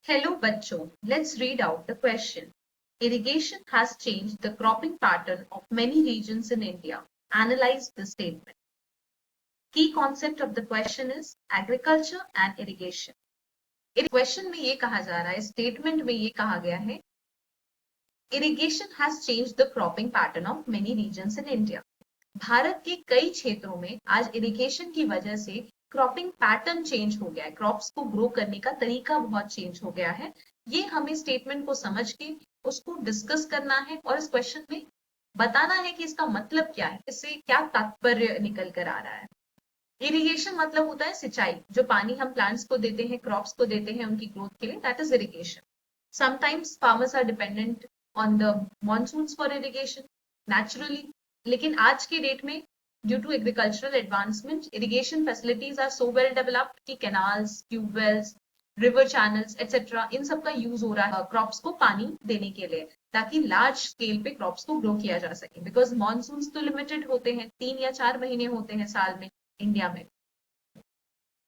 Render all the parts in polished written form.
Hello bachcho, let's read out the question. Irrigation has changed the cropping pattern of many regions in India. Analyze the statement. Key concept of the question is agriculture and irrigation. Question में ये कहा जा रहा है, statement में ये कहा गया है, irrigation has changed the cropping pattern of many regions in India. Bharat के कई क्षेत्रों में आज इरिगेशन की वजह से क्रॉपिंग पैटर्न चेंज हो गया है, क्रॉप्स को ग्रो करने का तरीका बहुत चेंज हो गया है. ये हमें स्टेटमेंट को समझ के उसको डिस्कस करना है और इस क्वेश्चन में बताना है कि इसका मतलब क्या है, इससे क्या तात्पर्य निकल कर आ रहा है. इरिगेशन मतलब होता है सिंचाई, जो पानी हम प्लांट्स को देते हैं, क्रॉप्स को देते हैं उनकी ग्रोथ के लिए, that is irrigation. Sometimes farmers are dependent on the monsoons for irrigation naturally, लेकिन आज के डेट में due to agricultural advancement irrigation facilities are so well developed कि canals, tubewells, river channels etcetera इन सब का यूज हो रहा है क्रॉप्स को पानी देने के लिए, ताकि लार्ज स्केल पे क्रॉप्स को ग्रो किया जा सके. बिकॉज मॉनसून्स तो लिमिटेड होते हैं, 3 या 4 महीने होते हैं साल में इंडिया में.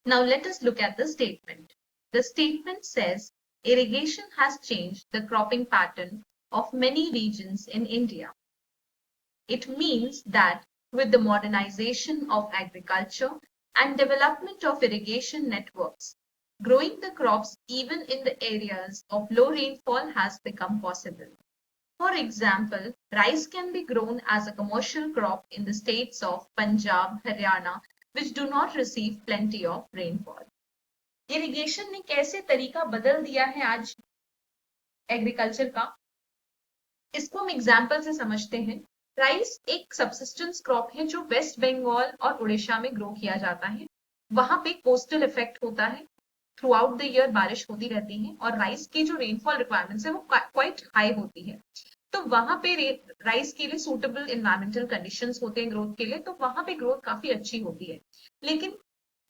Now let us look at the statement. The statement says irrigation has changed the cropping pattern of many regions in India. It means that with the modernization of agriculture and development of irrigation networks, growing the crops even in the areas of low rainfall has become possible. For example, rice can be grown as a commercial crop in the states of Punjab, Haryana, which do not receive plenty of rainfall. Irrigation ने कैसे तरीका बदल दिया है आज agriculture का, इसको हम एग्जाम्पल से समझते हैं. राइस एक सबसिस्टेंस क्रॉप है जो वेस्ट बंगाल और उड़ीसा में ग्रो किया जाता है. वहां पे कोस्टल इफेक्ट होता है, थ्रू आउट द ईयर बारिश होती रहती है और राइस की जो रेनफॉल रिक्वायरमेंट्स है वो क्वाइट हाई होती है. तो वहां पे राइस के लिए सूटेबल एनवायरमेंटल कंडीशंस होते हैं ग्रोथ के लिए, तो वहां पे ग्रोथ काफी अच्छी होती है. लेकिन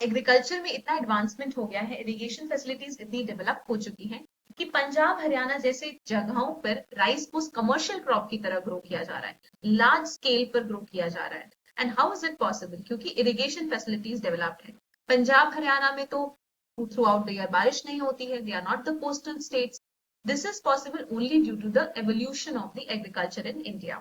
एग्रीकल्चर में इतना एडवांसमेंट हो गया है, इरिगेशन फैसिलिटीज इतनी डेवलप हो चुकी हैं कि पंजाब हरियाणा जैसे जगहों पर राइस को कमर्शियल क्रॉप की तरह ग्रो किया जा रहा है, लार्ज स्केल पर ग्रो किया जा रहा है. And how is it possible? क्योंकि इरिगेशन फैसिलिटीज डेवलप्ड है. पंजाब हरियाणा में तो थ्रू आउट द ईयर बारिश नहीं होती है, they are not the coastal states. This is possible only due to the evolution of the agriculture in India.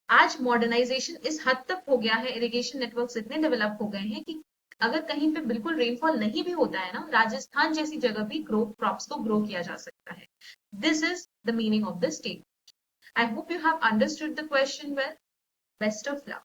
आज modernisation इस हद तक हो गया है, इरिगेशन नेटवर्क्स इतने डेवलप हो गए हैं कि अगर कहीं पे बिल्कुल रेनफॉल नहीं भी होता है ना, राजस्थान जैसी जगह भी क्रॉप्स को ग्रो किया जा सकता है. This is the meaning of the statement. I hope you have understood the question well. Best of luck.